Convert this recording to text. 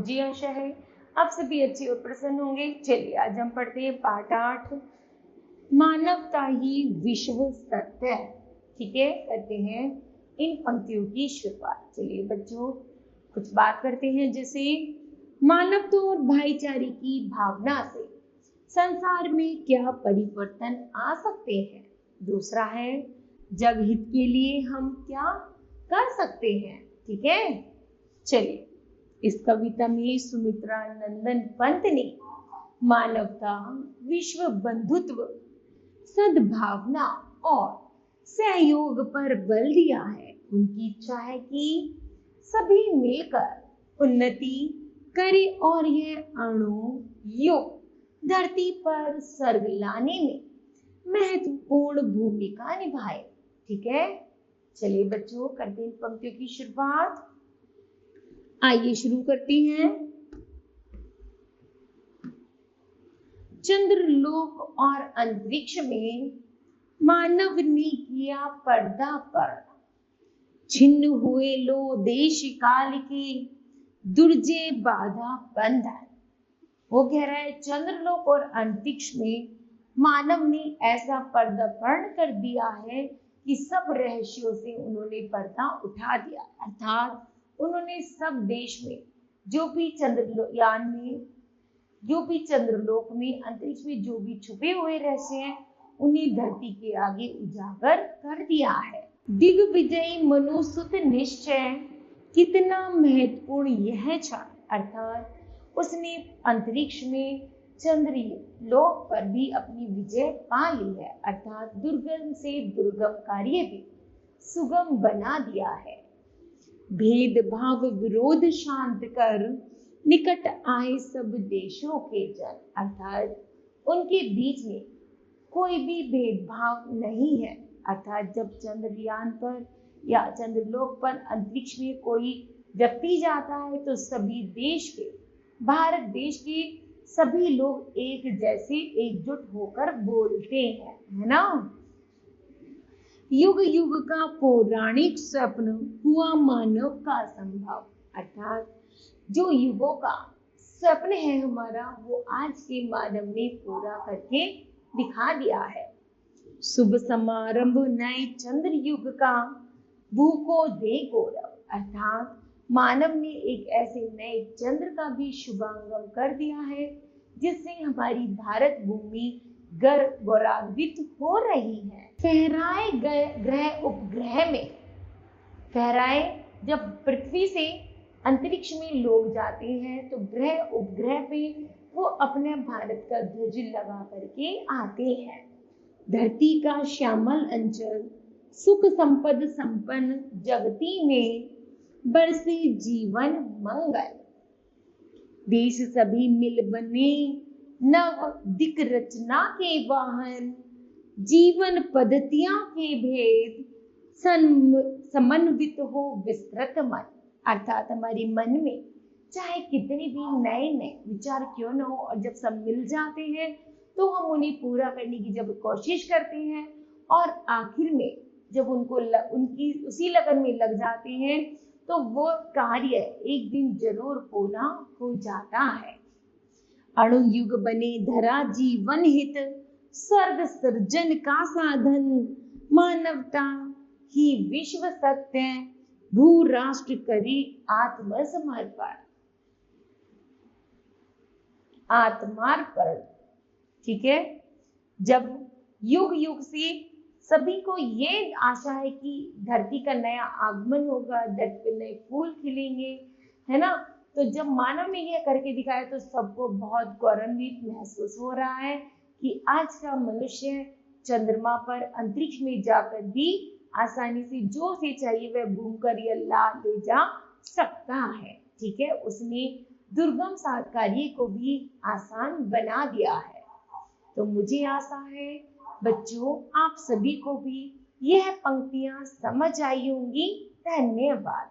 जी आशा है आप सभी अच्छे और प्रसन्न होंगे। चलिए आज हम पढ़ते हैं पाठ 8, मानवता ही विश्व सत्य है। ठीक है, करते हैं इन पंक्तियों की शुरुआत। चलिए बच्चों कुछ बात करते हैं, जैसे मानवता और भाईचारे की भावना से संसार में क्या परिवर्तन आ सकते हैं। दूसरा है जग हित के लिए हम क्या कर सकते हैं। ठीक है, चलिए इस कविता में सुमित्रा नंदन पंत ने मानवता, विश्व बंधुत्व, सद्भावना और सहयोग पर बल दिया है। उनकी इच्छा है कि सभी मिलकर उन्नति करें और यह अणु युग धरती पर स्वर्ग लाने में महत्वपूर्ण भूमिका निभाए। ठीक है, चलिए बच्चों करते हैं पंक्तियों की शुरुआत। आइए शुरू करते हैं। चंद्रलोक और अंतरिक्ष में मानव ने किया पर्दा पर, छिन्न हुए लो देश काल के दुर्जे बाधा बंधन। वो कह रहा है चंद्रलोक और अंतरिक्ष में मानव ने ऐसा पर्दापण कर दिया है कि सब रहस्यों से उन्होंने पर्दा उठा दिया। अर्थात उन्होंने सब देश में जो भी चंद्रयान में, जो भी चंद्रलोक में, अंतरिक्ष में जो भी छुपे हुए रहस्य हैं उन्हें धरती के आगे उजागर कर दिया है। दिग्विजयी मनुसुत निश्चय कितना महत्वपूर्ण यह क्षण। अर्थात उसने अंतरिक्ष में चंद्रलोक पर भी अपनी विजय पा ली है। अर्थात दुर्गम से दुर्गम कार्य भी सुगम बना दिया है। भेदभाव विरोध शांत कर निकट आए सब देशों के जन। अर्थात उनके बीच में कोई भी भेदभाव नहीं है। अर्थात जब चंद्रयान पर या चंद्रलोक पर अंतरिक्ष में कोई व्यक्ति जाता है तो सभी देश के, भारत देश के सभी लोग एक जैसे एकजुट होकर बोलते हैं, है ना। युग युग का पौराणिक स्वप्न हुआ मानव का संभव। अर्थात जो युगों का स्वप्न है हमारा, वो आज के मानव ने पूरा करके दिखा दिया है। शुभ समारंभ नए चंद्र युग का भूखो दे गौरव। अर्थात मानव ने एक ऐसे नए चंद्र का भी शुभारंभ कर दिया है जिससे हमारी भारत भूमि गौरवान्वित हो रही है। फहराए गए ग्रह उपग्रह में, फहराए जब पृथ्वी से अंतरिक्ष में लोग जाते हैं तो ग्रह उपग्रह पे वो अपने भारत का ध्वज लगा करके आते हैं। धरती का श्यामल अंचल सुख संपद संपन्न जगती में बरसे जीवन मंगल। देश सभी मिल बने नव दिक रचना के वाहन, जीवन पद्धतियां के भेद समन्वित हो विस्तृत मन। अर्थात हमारे मन में चाहे कितने भी नए नए विचार क्यों न हो, और जब सब मिल जाते हैं तो हम उन्हें पूरा करने की जब कोशिश करते हैं और आखिर में जब उनकी उसी लगन में लग जाते हैं तो वो कार्य एक दिन जरूर पूरा हो जाता है। अणु युग बने धरा जीवन हित, स्वर्ग सृजन का साधन, मानवता ही विश्व सत्य, भू राष्ट्र करे आत्मसमर्पण। आत्मार्पण, ठीक है। जब युग युग से सभी को ये आशा है कि धरती का नया आगमन होगा, धरती पे नए फूल खिलेंगे, है ना। तो जब मानव ने यह करके दिखाया तो सबको बहुत गौरवान्वित महसूस हो रहा है कि आज का मनुष्य चंद्रमा पर अंतरिक्ष में जाकर भी आसानी से जो से चाहिए वह घूम कर या ला ले जा सकता है। ठीक है, उसने दुर्गम कार्य को भी आसान बना दिया है। तो मुझे आशा है बच्चों आप सभी को भी यह पंक्तियां समझ आई होंगी। धन्यवाद।